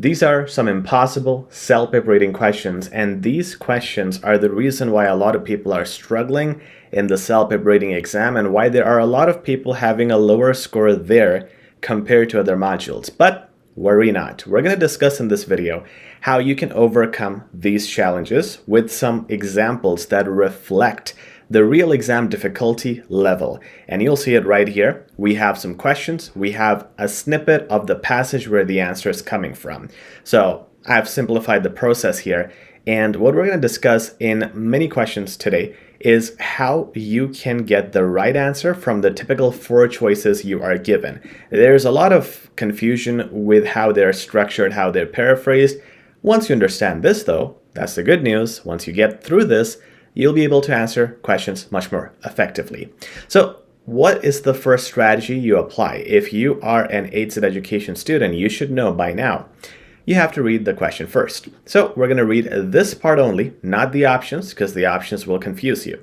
These are some impossible CELPIP reading questions, and these questions are the reason why a lot of people are struggling in the CELPIP reading exam and why there are a lot of people having a lower score there compared to other modules. But worry not. We're going to discuss in this video how you can overcome these challenges with some examples that reflect the real exam difficulty level. And you'll see it right here. We have some questions. We have a snippet of the passage where the answer is coming from. So I've simplified the process here. And what we're going to discuss in many questions today is how you can get the right answer from the typical 4 choices you are given. There's a lot of confusion with how they're structured, how they're paraphrased. Once you understand this though, that's the good news. Once you get through this, you'll be able to answer questions much more effectively. So what is the first strategy you apply? If you are an HZad Education student, you should know by now. You have to read the question first. So we're going to read this part only, not the options, because the options will confuse you.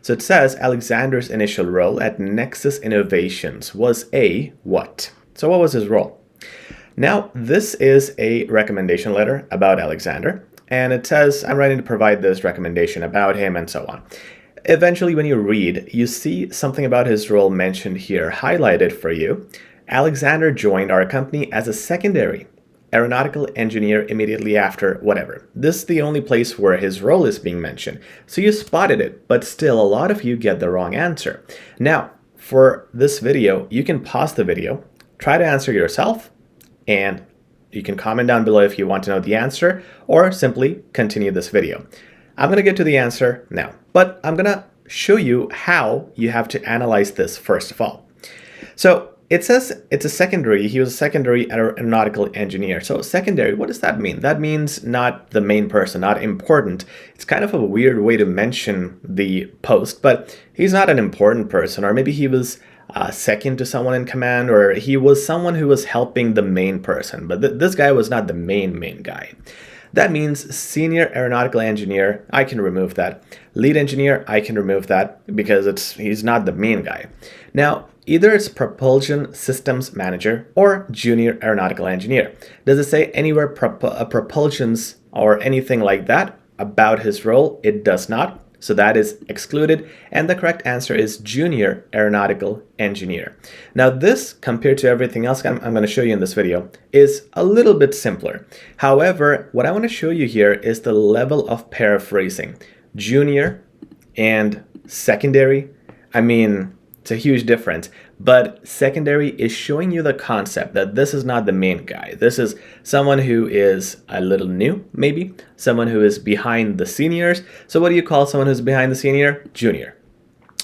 So it says Alexander's initial role at Nexus Innovations was a what? So what was his role? Now, this is a recommendation letter about Alexander. And it says, I'm writing to provide this recommendation about him and so on. Eventually, when you read, you see something about his role mentioned here, highlighted for you. Alexander joined our company as a secondary aeronautical engineer immediately after whatever. This is the only place where his role is being mentioned. So you spotted it, but still a lot of you get the wrong answer. Now, for this video, you can pause the video, try to answer yourself, and you can comment down below if you want to know the answer, or simply continue this video. I'm going to get to the answer now, but I'm going to show you how you have to analyze this first of all. So it says it's a secondary. He was a secondary aeronautical engineer. So secondary, what does that mean? That means not the main person, not important. It's kind of a weird way to mention the post, but he's not an important person, or maybe he was second to someone in command, or he was someone who was helping the main person, but this guy was not the main guy. That means senior aeronautical engineer, I can remove that. Lead engineer, I can remove that because he's not the main guy. Now, either it's propulsion systems manager or junior aeronautical engineer. Does it say anywhere propulsions or anything like that about his role? It does not. So that is excluded, and the correct answer is junior aeronautical engineer. Now this, compared to everything else I'm going to show you in this video, is a little bit simpler. However, what I want to show you here is the level of paraphrasing. Junior and secondary, I mean, it's a huge difference, but secondary is showing you the concept that this is not the main guy. This is someone who is a little new, maybe, someone who is behind the seniors. So what do you call someone who's behind the senior? Junior.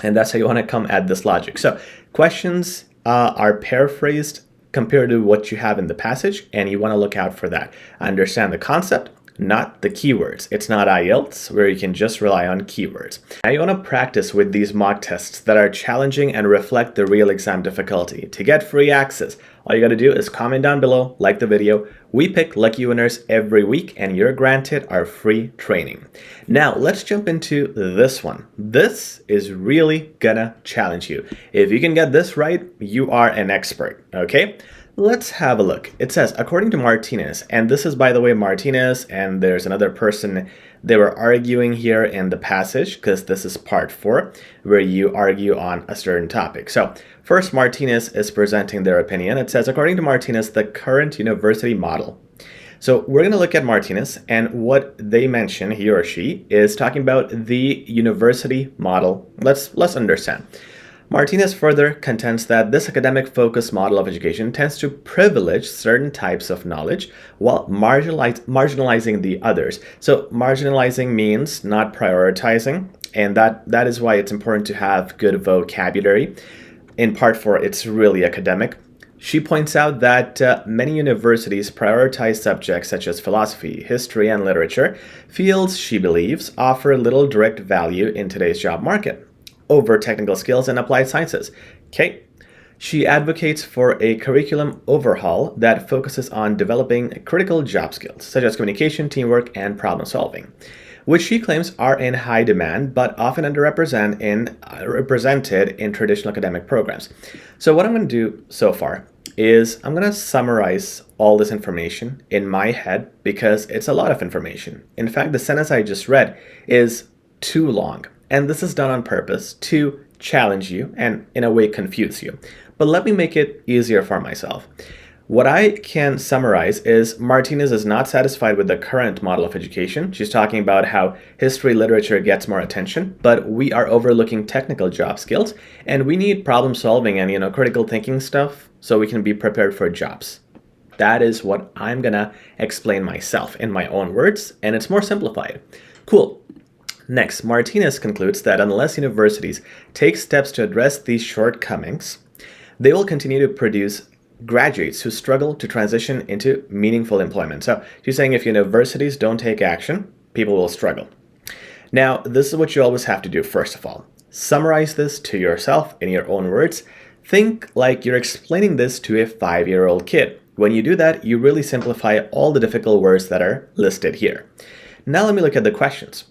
And that's how you want to come at this logic. So questions are paraphrased compared to what you have in the passage, and you want to look out for that. Understand the concept, not the keywords. It's not IELTS where you can just rely on keywords. Now you want to practice with these mock tests that are challenging and reflect the real exam difficulty. To get free access, all you got to do is comment down below, like the video. We pick lucky winners every week and you're granted our free training. Now let's jump into this one. This is really gonna challenge you. If you can get this right, you are an expert, okay? Let's have a look. It says, according to Martinez, and this is, by the way, Martinez, and there's another person they were arguing here in the passage, because this is part 4, where you argue on a certain topic. So first, Martinez is presenting their opinion. It says, according to Martinez, the current university model. So we're going to look at Martinez, and what they mention, he or she, is talking about the university model. Let's understand. Martinez further contends that this academic-focused model of education tends to privilege certain types of knowledge while marginalizing the others. So marginalizing means not prioritizing, and that is why it's important to have good vocabulary. In part 4, it's really academic. She points out that many universities prioritize subjects such as philosophy, history, and literature, fields she believes offer little direct value in today's job market over technical skills and applied sciences. Okay. She advocates for a curriculum overhaul that focuses on developing critical job skills, such as communication, teamwork, and problem solving, which she claims are in high demand, but often underrepresented in traditional academic programs. So what I'm going to do so far is I'm going to summarize all this information in my head because it's a lot of information. In fact, the sentence I just read is too long, and this is done on purpose to challenge you and in a way confuse you. But let me make it easier for myself. What I can summarize is Martinez is not satisfied with the current model of education. She's talking about how history literature gets more attention, but we are overlooking technical job skills, and we need problem solving and critical thinking stuff so we can be prepared for jobs. That is what I'm gonna explain myself in my own words, and it's more simplified. Cool. Next, Martinez concludes that unless universities take steps to address these shortcomings, they will continue to produce graduates who struggle to transition into meaningful employment. So she's saying if universities don't take action, people will struggle. Now, this is what you always have to do, first of all. Summarize this to yourself in your own words. Think like you're explaining this to a 5-year-old kid. When you do that, you really simplify all the difficult words that are listed here. Now let me look at the questions.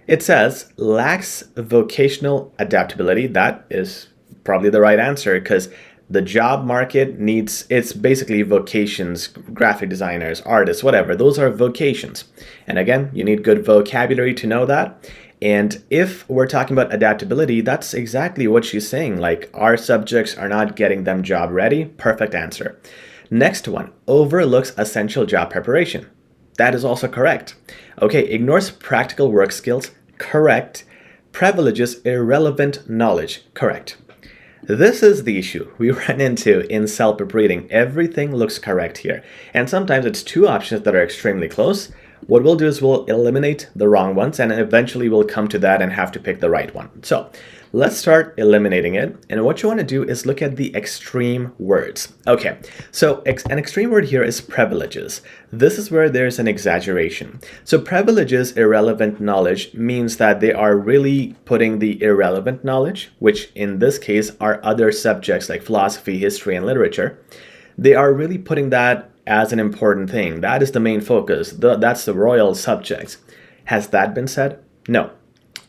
It says, lacks vocational adaptability. That is probably the right answer because the job market needs, it's basically vocations, graphic designers, artists, whatever. Those are vocations. And again, you need good vocabulary to know that. And if we're talking about adaptability, that's exactly what she's saying. Like our subjects are not getting them job ready. Perfect answer. Next one, overlooks essential job preparation. That is also correct. Okay, ignores practical work skills. Correct. Privileges irrelevant knowledge. Correct. This is the issue we run into in CELPIP reading. Everything looks correct here. And sometimes it's two options that are extremely close. What we'll do is we'll eliminate the wrong ones and eventually we'll come to that and have to pick the right one. So let's start eliminating it. And what you want to do is look at the extreme words. Okay, so an extreme word here is privileges. This is where there's an exaggeration. So privileges irrelevant knowledge means that they are really putting the irrelevant knowledge, which in this case are other subjects like philosophy, history, and literature. They are really putting that as an important thing. That is the main focus. That's the royal subjects. Has that been said? No.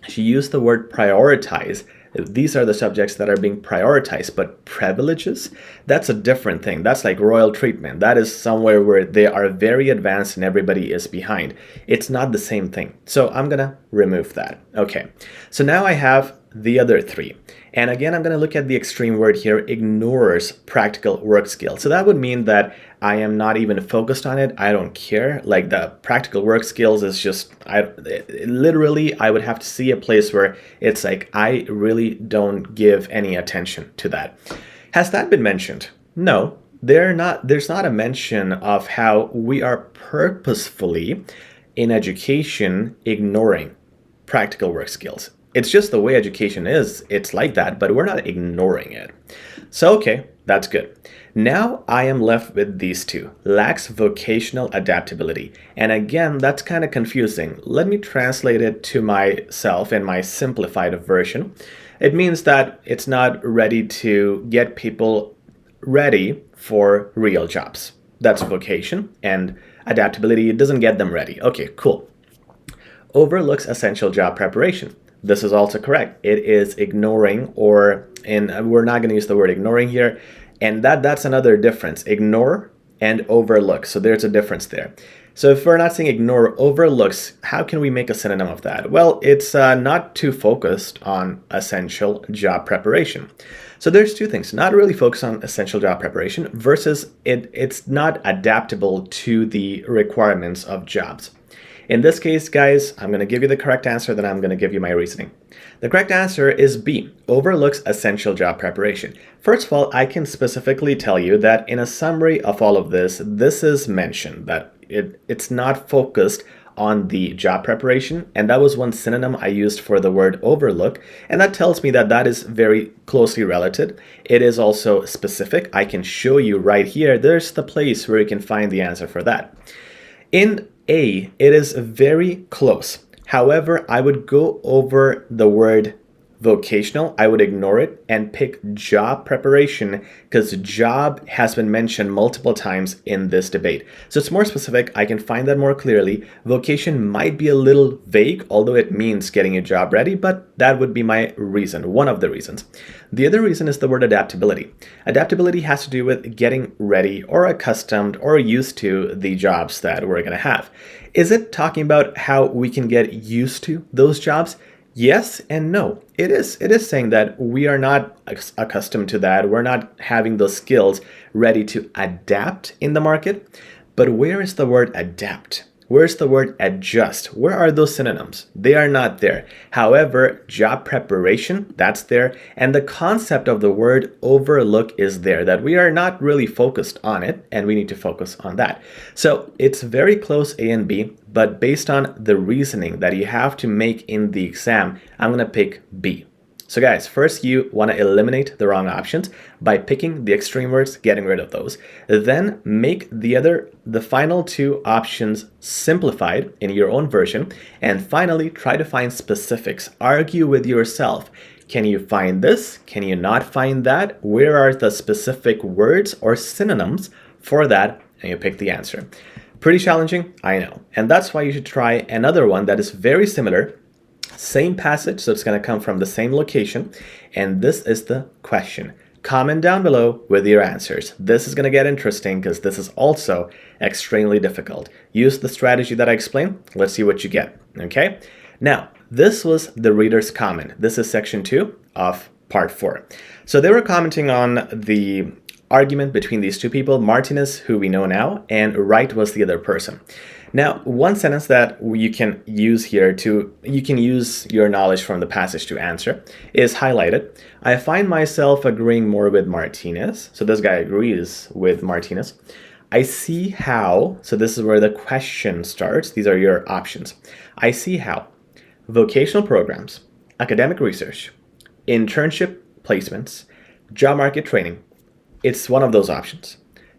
She used the word prioritize. These are the subjects that are being prioritized, but privileges, that's a different thing. That's like royal treatment. That is somewhere where they are very advanced and everybody is behind. It's not the same thing. So I'm gonna remove that. Okay, so now I have the other three. And again, I'm going to look at the extreme word here, ignores practical work skills. So that would mean that I am not even focused on it. I don't care. Like the practical work skills is just, literally, I would have to see a place where it's like, I really don't give any attention to that. Has that been mentioned? No, there's not a mention of how we are purposefully in education ignoring practical work skills. It's just the way education is. It's like that, but we're not ignoring it. So, okay, that's good. Now I am left with these two. Lacks vocational adaptability. And again, that's kind of confusing. Let me translate it to myself in my simplified version. It means that it's not ready to get people ready for real jobs. That's vocation. And adaptability, it doesn't get them ready. Okay, cool. Overlooks essential job preparation. This is also correct. It is ignoring, and we're not going to use the word ignoring here. And that's another difference. Ignore and overlook. So there's a difference there. So if we're not saying ignore, overlooks, how can we make a synonym of that? Well, it's not too focused on essential job preparation. So there's two things. Not really focused on essential job preparation versus it's not adaptable to the requirements of jobs. In this case, guys, I'm going to give you the correct answer, then I'm going to give you my reasoning. The correct answer is B, overlooks essential job preparation. First of all, I can specifically tell you that in a summary of all of this, this is mentioned, that it's not focused on the job preparation, and that was one synonym I used for the word overlook, and that tells me that that is very closely related. It is also specific. I can show you right here. There's the place where you can find the answer for that. In A, it is very close. However, I would go over the word vocational, I would ignore it and pick job preparation because job has been mentioned multiple times in this debate. So it's more specific. I can find that more clearly. Vocation might be a little vague, although it means getting a job ready, but that would be my reason, one of the reasons. The other reason is the word adaptability. Adaptability has to do with getting ready or accustomed or used to the jobs that we're going to have. Is it talking about how we can get used to those jobs? Yes and no. It is saying that we are not accustomed to that. We're not having those skills ready to adapt in the market. But where is the word adapt? Where's the word adjust? Where are those synonyms? They are not there. However, job preparation, that's there. And the concept of the word overlook is there, that we are not really focused on it and we need to focus on that. So it's very close A and B, but based on the reasoning that you have to make in the exam, I'm going to pick B. So guys, first you want to eliminate the wrong options by picking the extreme words, getting rid of those. Then make the final two options simplified in your own version. And finally, try to find specifics. Argue with yourself. Can you find this? Can you not find that? Where are the specific words or synonyms for that? And you pick the answer. Pretty challenging, I know. And that's why you should try another one that is very similar. Same passage, so it's going to come from the same location. And this is the question. Comment down below with your answers. This is going to get interesting because this is also extremely difficult. Use the strategy that I explained. Let's see what you get. Okay. Now, this was the reader's comment. This is section 2 of part 4. So they were commenting on the argument between these two people, Martinez, who we know now, and Wright was the other person. Now, one sentence that you can use here you can use your knowledge from the passage to answer is highlighted. I find myself agreeing more with Martinez. So this guy agrees with Martinez. I see how, so this is where the question starts. These are your options. I see how vocational programs, academic research, internship placements, job market training, it's one of those options,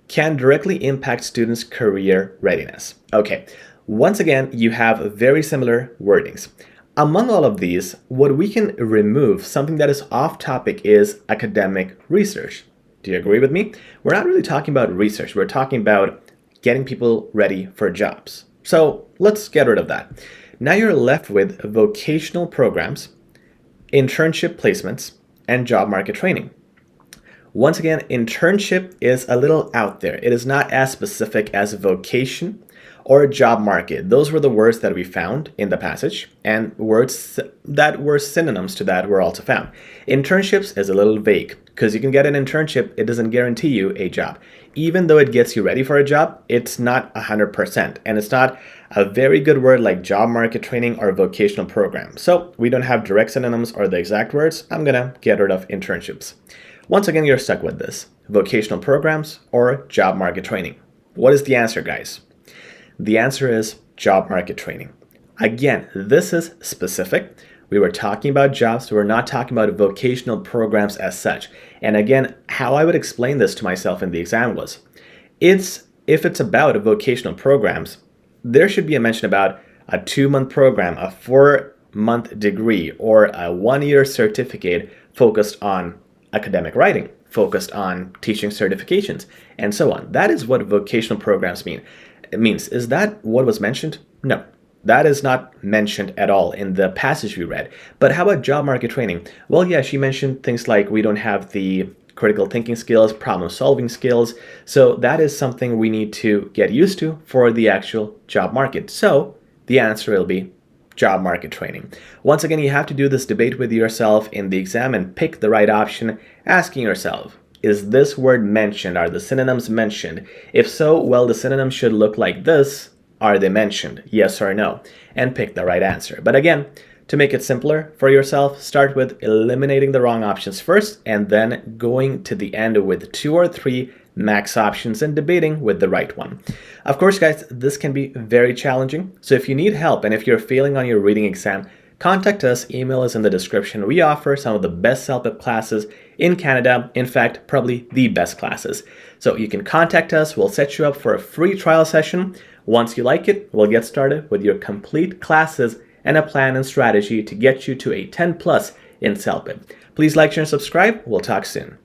can directly impact students' career readiness. Okay, once again, you have very similar wordings. Among all of these, what we can remove, something that is off topic, is academic research. Do you agree with me? We're not really talking about research. We're talking about getting people ready for jobs. So let's get rid of that. Now you're left with vocational programs, internship placements, and job market training. Once again, internship is a little out there. It is not as specific as vocation or job market. Those were the words that we found in the passage, and words that were synonyms to that were also found. Internships is a little vague because you can get an internship, it doesn't guarantee you a job. Even though it gets you ready for a job, it's not 100%, and it's not a very good word like job market training or vocational program. So we don't have direct synonyms or the exact words. I'm gonna get rid of internships. Once again, you're stuck with this. Vocational programs or job market training. What is the answer, guys? The answer is job market training. Again, this is specific. We were talking about jobs. We're not talking about vocational programs as such. And again, how I would explain this to myself in the exam was, if it's about vocational programs, there should be a mention about a 2-month program, a 4-month degree, or a 1-year certificate focused on academic writing, focused on teaching certifications, and so on. That is what vocational programs mean. It means, is that what was mentioned? No, that is not mentioned at all in the passage we read. But how about job market training? Well, yeah, she mentioned things like we don't have the critical thinking skills, problem solving skills. So that is something we need to get used to for the actual job market. So the answer will be job market training. Once again, you have to do this debate with yourself in the exam and pick the right option, asking yourself, is this word mentioned? Are the synonyms mentioned? If so, well, the synonyms should look like this. Are they mentioned? Yes or no? And pick the right answer. But again, to make it simpler for yourself, start with eliminating the wrong options first and then going to the end with 2 or 3 max options and debating with the right one. Of course, guys, this can be very challenging. So if you need help and if you're failing on your reading exam, contact us. Email is in the description. We offer some of the best CELPIP classes in Canada. In fact, probably the best classes. So you can contact us. We'll set you up for a free trial session. Once you like it, we'll get started with your complete classes and a plan and strategy to get you to a 10+ in CELPIP. Please like, share, and subscribe. We'll talk soon.